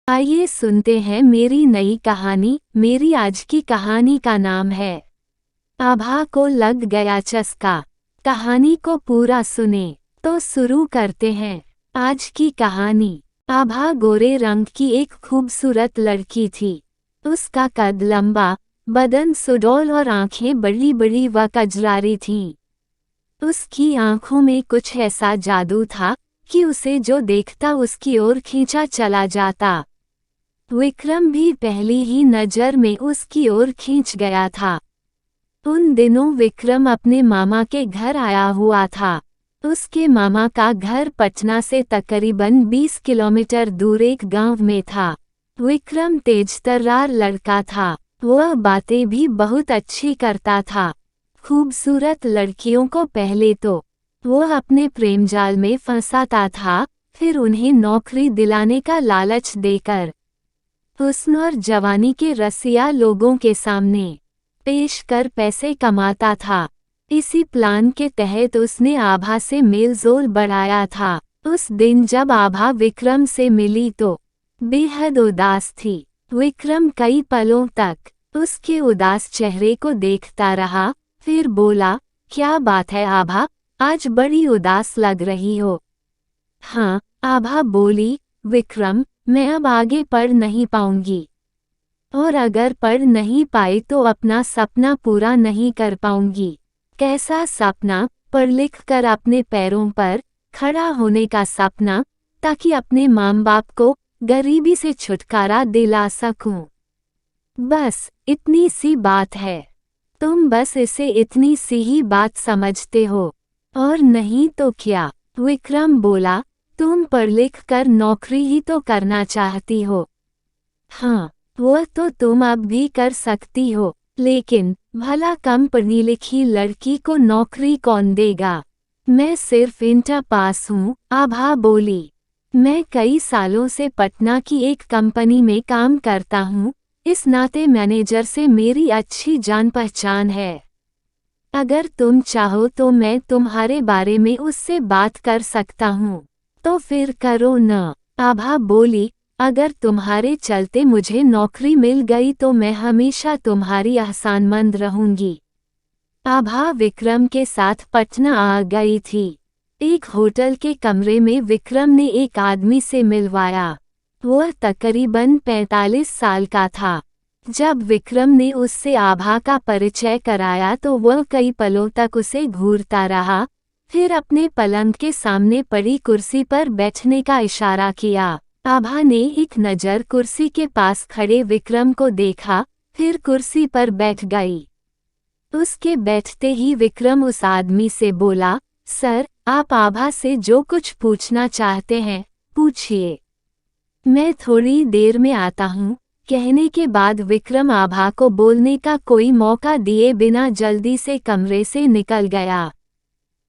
आइए सुनते हैं मेरी नई कहानी। मेरी आज की कहानी का नाम है आभा को लग गया चस्का। कहानी को पूरा सुने तो शुरू करते हैं आज की कहानी। आभा गोरे रंग की एक खूबसूरत लड़की थी। उसका कद लंबा, बदन सुडौल और आंखें बड़ी बड़ी व कजरारी थीं। उसकी आंखों में कुछ ऐसा जादू था कि उसे जो देखता उसकी ओर खींचा चला जाता। विक्रम भी पहली ही नज़र में उसकी ओर खींच गया था। उन दिनों विक्रम अपने मामा के घर आया हुआ था। उसके मामा का घर पटना से तकरीबन 20 किलोमीटर दूर एक गांव में था। विक्रम तेजतर्रार लड़का था। वह बातें भी बहुत अच्छी करता था। खूबसूरत लड़कियों को पहले तो वह अपने प्रेम जाल में फंसाता था, फिर उन्हें नौकरी दिलाने का लालच देकर हुस्न और जवानी के रसिया लोगों के सामने पेश कर पैसे कमाता था। इसी प्लान के तहत उसने आभा से मेलजोल बढ़ाया था। उस दिन जब आभा विक्रम से मिली तो बेहद उदास थी। विक्रम कई पलों तक उसके उदास चेहरे को देखता रहा, फिर बोला, क्या बात है आभा, आज बड़ी उदास लग रही हो। हाँ, आभा बोली, विक्रम, मैं अब आगे पढ़ नहीं पाऊंगी, और अगर पढ़ नहीं पाई तो अपना सपना पूरा नहीं कर पाऊंगी। कैसा सपना? पढ़ लिख कर अपने पैरों पर खड़ा होने का सपना, ताकि अपने माँ बाप को गरीबी से छुटकारा दिला सकूं। बस इतनी सी बात है। तुम बस इसे इतनी सी ही बात समझते हो, और नहीं तो क्या? विक्रम बोला, तुम पढ़ लिख कर नौकरी ही तो करना चाहती हो। हाँ, वह तो तुम अब भी कर सकती हो, लेकिन भला कम पढ़ी लिखी लड़की को नौकरी कौन देगा? मैं सिर्फ इंटर पास हूँ, आभा बोली। मैं कई सालों से पटना की एक कंपनी में काम करता हूँ, इस नाते मैनेजर से मेरी अच्छी जान पहचान है। अगर तुम चाहो तो मैं तुम्हारे बारे में उससे बात कर सकता हूँ, तो फिर करो न। आभा बोली, अगर तुम्हारे चलते मुझे नौकरी मिल गई तो मैं हमेशा तुम्हारी एहसानमंद रहूंगी। आभा विक्रम के साथ पटना आ गई थी। एक होटल के कमरे में विक्रम ने एक आदमी से मिलवाया। वह तकरीबन 45 साल का था। जब विक्रम ने उससे आभा का परिचय कराया तो वह कई पलों तक उसे घूरता रहा, फिर अपने पलंग के सामने पड़ी कुर्सी पर बैठने का इशारा किया। आभा ने एक नज़र कुर्सी के पास खड़े विक्रम को देखा, फिर कुर्सी पर बैठ गई। उसके बैठते ही विक्रम उस आदमी से बोला, सर, आप आभा से जो कुछ पूछना चाहते हैं पूछिए, मैं थोड़ी देर में आता हूँ। कहने के बाद विक्रम आभा को बोलने का कोई मौका दिए बिना जल्दी से कमरे से निकल गया।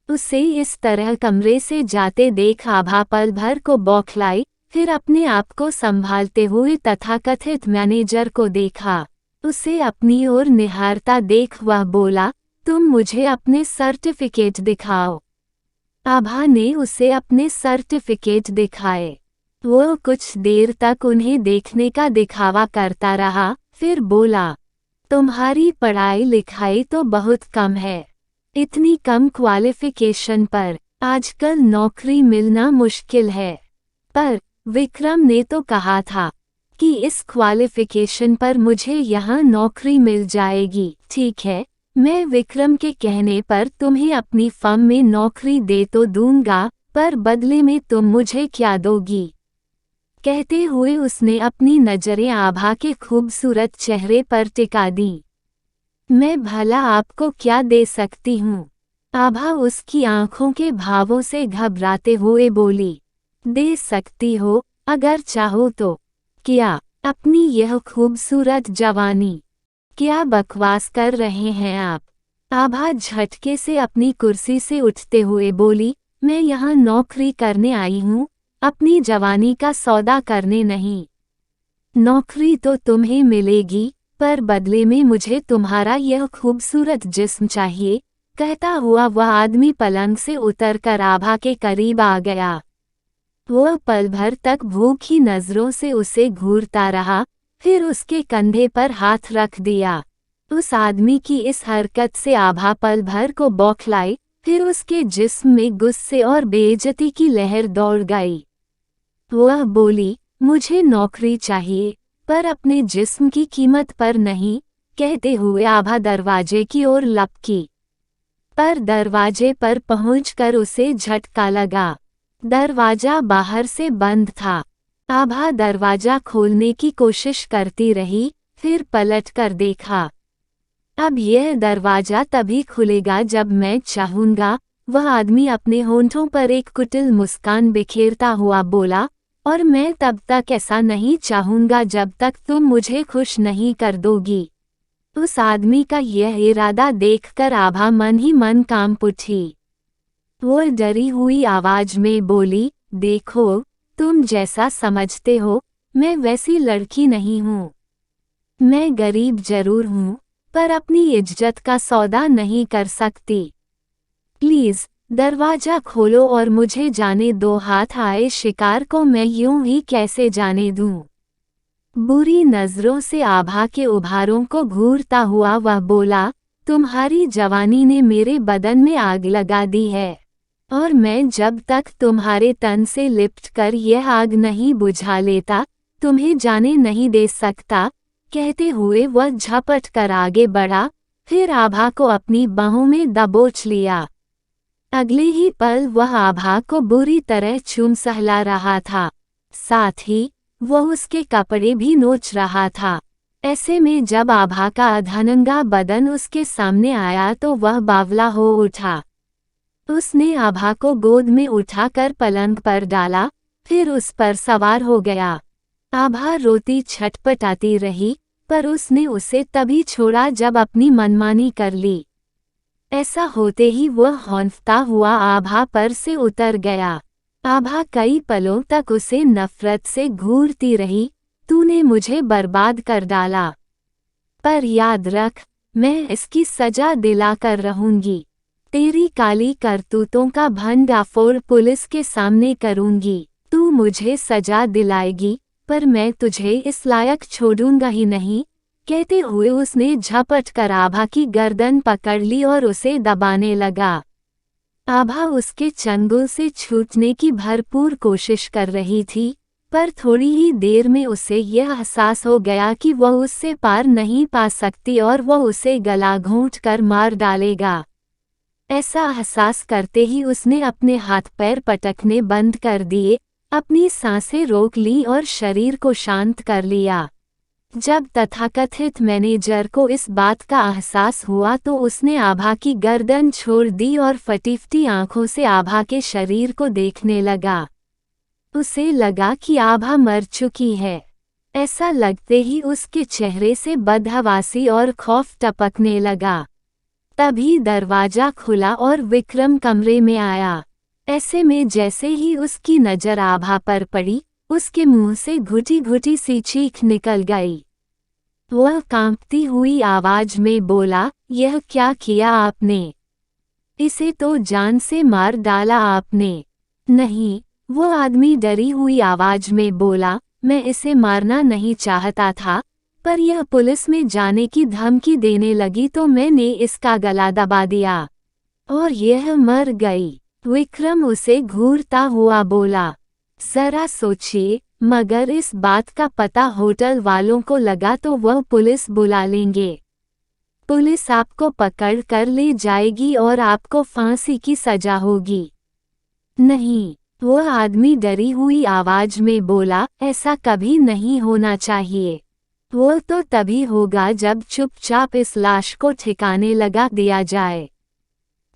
उसे इस तरह कमरे से जाते देख आभा पल भर को बौखलाई, फिर अपने आप को संभालते हुए तथाकथित मैनेजर को देखा। उसे अपनी ओर निहारता देख वह बोला, तुम मुझे अपने सर्टिफिकेट दिखाओ। आभा ने उसे अपने सर्टिफिकेट दिखाए। वो कुछ देर तक उन्हें देखने का दिखावा करता रहा, फिर बोला, तुम्हारी पढ़ाई लिखाई तो बहुत कम है। इतनी कम क्वालिफिकेशन पर आजकल नौकरी मिलना मुश्किल है। पर विक्रम ने तो कहा था कि इस क्वालिफिकेशन पर मुझे यहाँ नौकरी मिल जाएगी। ठीक है, मैं विक्रम के कहने पर तुम्हें अपनी फर्म में नौकरी दे तो दूंगा, पर बदले में तुम मुझे क्या दोगी? कहते हुए उसने अपनी नज़रें आभा के खूबसूरत चेहरे पर टिका दी। मैं भला आपको क्या दे सकती हूँ? आभा उसकी आंखों के भावों से घबराते हुए बोली, दे सकती हो अगर चाहो तो। क्या? अपनी यह खूबसूरत जवानी? क्या बकवास कर रहे हैं आप? आभा झटके से अपनी कुर्सी से उठते हुए बोली, मैं यहाँ नौकरी करने आई हूँ, अपनी जवानी का सौदा करने नहीं। नौकरी तो तुम्हें मिलेगी, पर बदले में मुझे तुम्हारा यह खूबसूरत जिस्म चाहिए। कहता हुआ वह आदमी पलंग से उतरकर आभा के करीब आ गया। वह पल भर तक भूखी नजरों से उसे घूरता रहा, फिर उसके कंधे पर हाथ रख दिया। उस आदमी की इस हरकत से आभा पल भर को बौखलाई, फिर उसके जिस्म में गुस्से और बेइज्जती की लहर दौड़ गई। वह बोली, मुझे नौकरी चाहिए, पर अपने जिस्म की कीमत पर नहीं, कहते हुए आभा दरवाजे की ओर लपकी। पर दरवाजे पर पहुंचकर उसे झटका लगा। दरवाजा बाहर से बंद था। आभा दरवाजा खोलने की कोशिश करती रही, फिर पलट कर देखा। अब यह दरवाजा तभी खुलेगा जब मैं चाहूंगा, वह आदमी अपने होंठों पर एक कुटिल मुस्कान बिखेरता हुआ बोला, और मैं तब तक ऐसा नहीं चाहूंगा जब तक तुम मुझे खुश नहीं कर दोगी। उस आदमी का यह इरादा देखकर आभा मन ही मन कांप उठी। वो डरी हुई आवाज में बोली, देखो, तुम जैसा समझते हो, मैं वैसी लड़की नहीं हूँ। मैं गरीब जरूर हूँ, पर अपनी इज्जत का सौदा नहीं कर सकती। प्लीज, दरवाजा खोलो और मुझे जाने दो। हाथ आए शिकार को मैं यूं ही कैसे जाने दूं? बुरी नजरों से आभा के उभारों को घूरता हुआ वह बोला, तुम्हारी जवानी ने मेरे बदन में आग लगा दी है, और मैं जब तक तुम्हारे तन से लिपट कर यह आग नहीं बुझा लेता, तुम्हें जाने नहीं दे सकता। कहते हुए वह झपट कर आगे बढ़ा, फिर आभा को अपनी बाहों में दबोच लिया। अगले ही पल वह आभा को बुरी तरह चूम सहला रहा था, साथ ही वह उसके कपड़े भी नोच रहा था। ऐसे में जब आभा का अधनंगा बदन उसके सामने आया तो वह बावला हो उठा। उसने आभा को गोद में उठाकर पलंग पर डाला, फिर उस पर सवार हो गया। आभा रोती छटपटाती रही, पर उसने उसे तभी छोड़ा जब अपनी मनमानी कर ली। ऐसा होते ही वह हौंफता हुआ आभा पर से उतर गया। आभा कई पलों तक उसे नफरत से घूरती रही, तूने मुझे बर्बाद कर डाला, पर याद रख, मैं इसकी सजा दिलाकर रहूंगी। तेरी काली करतूतों का भंडाफोड़ पुलिस के सामने करूंगी। तू मुझे सजा दिलाएगी, पर मैं तुझे इस लायक छोड़ूंगा ही नहीं। कहते हुए उसने झपट कर आभा की गर्दन पकड़ ली और उसे दबाने लगा। आभा उसके चंगुल से छूटने की भरपूर कोशिश कर रही थी, पर थोड़ी ही देर में उसे यह एहसास हो गया कि वह उससे पार नहीं पा सकती और वह उसे गला घोंट कर मार डालेगा। ऐसा एहसास करते ही उसने अपने हाथ पैर पटकने बंद कर दिए, अपनी सांसें रोक ली और शरीर को शांत कर लिया। जब तथाकथित मैनेजर को इस बात का एहसास हुआ तो उसने आभा की गर्दन छोड़ दी और फटी-फटी आंखों से आभा के शरीर को देखने लगा। उसे लगा कि आभा मर चुकी है। ऐसा लगते ही उसके चेहरे से बदहवासी और खौफ टपकने लगा। तभी दरवाजा खुला और विक्रम कमरे में आया। ऐसे में जैसे ही उसकी नजर आभा पर पड़ी, उसके मुंह से घुटी घुटी सी चीख निकल गई। वह कांपती हुई आवाज में बोला, यह क्या किया आपने? इसे तो जान से मार डाला आपने। नहीं, वो आदमी डरी हुई आवाज में बोला, मैं इसे मारना नहीं चाहता था, पर यह पुलिस में जाने की धमकी देने लगी तो मैंने इसका गला दबा दिया, और यह मर गई। विक्रम उसे घूरता हुआ बोला, जरा सोचिए, मगर इस बात का पता होटल वालों को लगा तो वह पुलिस बुला लेंगे। पुलिस आपको पकड़ कर ले जाएगी और आपको फांसी की सजा होगी। नहीं, वह आदमी डरी हुई आवाज में बोला, ऐसा कभी नहीं होना चाहिए। वो तो तभी होगा जब चुपचाप इस लाश को ठिकाने लगा दिया जाए।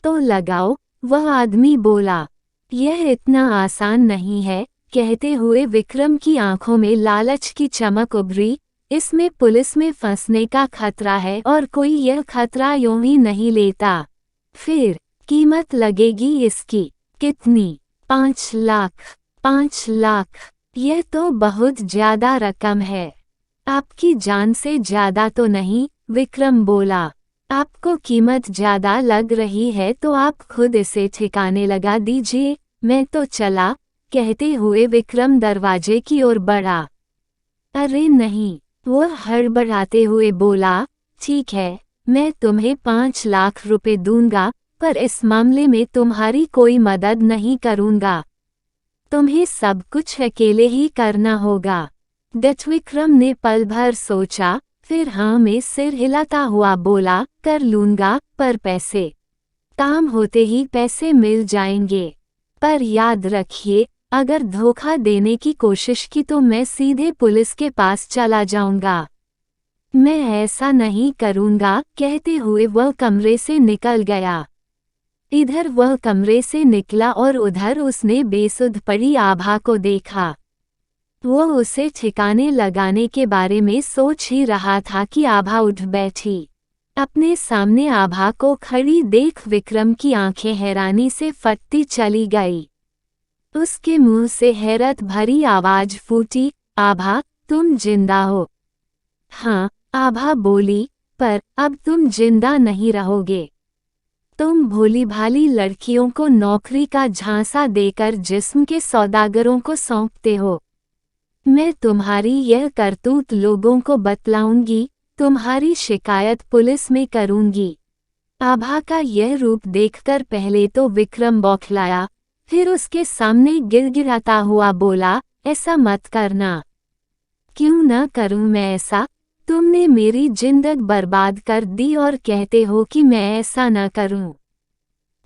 तो लगाओ, वह आदमी बोला। यह इतना आसान नहीं है। कहते हुए विक्रम की आंखों में लालच की चमक उभरी। इसमें पुलिस में फंसने का खतरा है और कोई यह खतरा यूं ही नहीं लेता। फिर कीमत लगेगी इसकी। कितनी? 5 लाख। 5 लाख, यह तो बहुत ज्यादा रकम है। आपकी जान से ज्यादा तो नहीं, विक्रम बोला। आपको कीमत ज्यादा लग रही है तो आप खुद इसे ठिकाने लगा दीजिए, मैं तो चला। कहते हुए विक्रम दरवाजे की ओर बढ़ा। अरे नहीं, वो हड़बड़ाते हुए बोला, ठीक है, मैं तुम्हें 5 लाख रुपए दूंगा, पर इस मामले में तुम्हारी कोई मदद नहीं करूंगा। तुम्हें सब कुछ अकेले ही करना होगा। विक्रम ने पल भर सोचा, फिर हाँ में सिर हिलाता हुआ बोला, कर लूंगा, पर पैसे। काम होते ही पैसे मिल जाएंगे। पर याद रखिए, अगर धोखा देने की कोशिश की तो मैं सीधे पुलिस के पास चला जाऊंगा। मैं ऐसा नहीं करूंगा, कहते हुए वह कमरे से निकल गया। इधर वह कमरे से निकला और उधर उसने बेसुध पड़ी आभा को देखा। वो उसे ठिकाने लगाने के बारे में सोच ही रहा था कि आभा उठ बैठी। अपने सामने आभा को खड़ी देख विक्रम की आंखें हैरानी से फटती चली गई। उसके मुंह से हैरत भरी आवाज फूटी, आभा, तुम जिंदा हो? हाँ, आभा बोली, पर अब तुम जिंदा नहीं रहोगे। तुम भोली भाली लड़कियों को नौकरी का झांसा देकर जिस्म के सौदागरों को सौंपते हो। मैं तुम्हारी यह करतूत लोगों को बतलाऊंगी, तुम्हारी शिकायत पुलिस में करूंगी। आभा का यह रूप देखकर पहले तो विक्रम बौखलाया, फिर उसके सामने गिड़गिड़ाता हुआ बोला, ऐसा मत करना। क्यों न करूं मैं ऐसा? तुमने मेरी जिंदगी बर्बाद कर दी और कहते हो कि मैं ऐसा न करूं।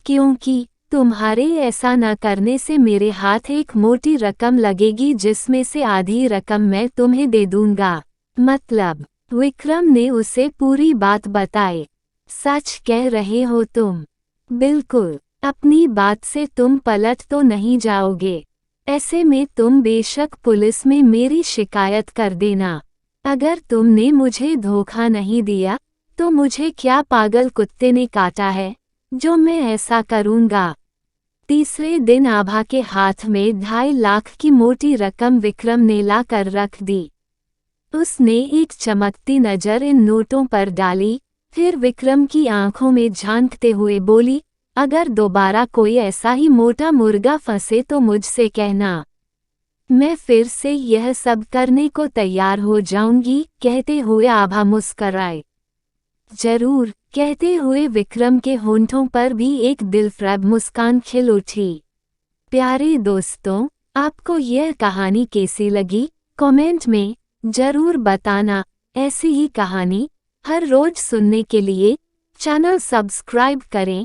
क्योंकि तुम्हारे ऐसा न करने से मेरे हाथ एक मोटी रकम लगेगी जिसमें से आधी रकम मैं तुम्हें दे दूंगा। मतलब? विक्रम ने उसे पूरी बात बताई। सच कह रहे हो तुम? बिल्कुल, अपनी बात से तुम पलट तो नहीं जाओगे। ऐसे में तुम बेशक पुलिस में मेरी शिकायत कर देना। अगर तुमने मुझे धोखा नहीं दिया, तो मुझे क्या पागल कुत्ते ने काटा है, जो मैं ऐसा करूंगा। तीसरे दिन आभा के हाथ में 2.5 लाख की मोटी रकम विक्रम ने ला कर रख दी। उसने एक चमकती नजर इन नोटों पर डाली, फिर विक्रम की आंखों में झांकते हुए बोली, अगर दोबारा कोई ऐसा ही मोटा मुर्गा फंसे तो मुझसे कहना। मैं फिर से यह सब करने को तैयार हो जाऊंगी, कहते हुए आभा मुस्कराए। जरूर, कहते हुए विक्रम के होंठों पर भी एक दिलफरेब मुस्कान खिल उठी। प्यारे दोस्तों, आपको यह कहानी कैसी लगी, कमेंट में जरूर बताना। ऐसी ही कहानी हर रोज सुनने के लिए चैनल सब्सक्राइब करें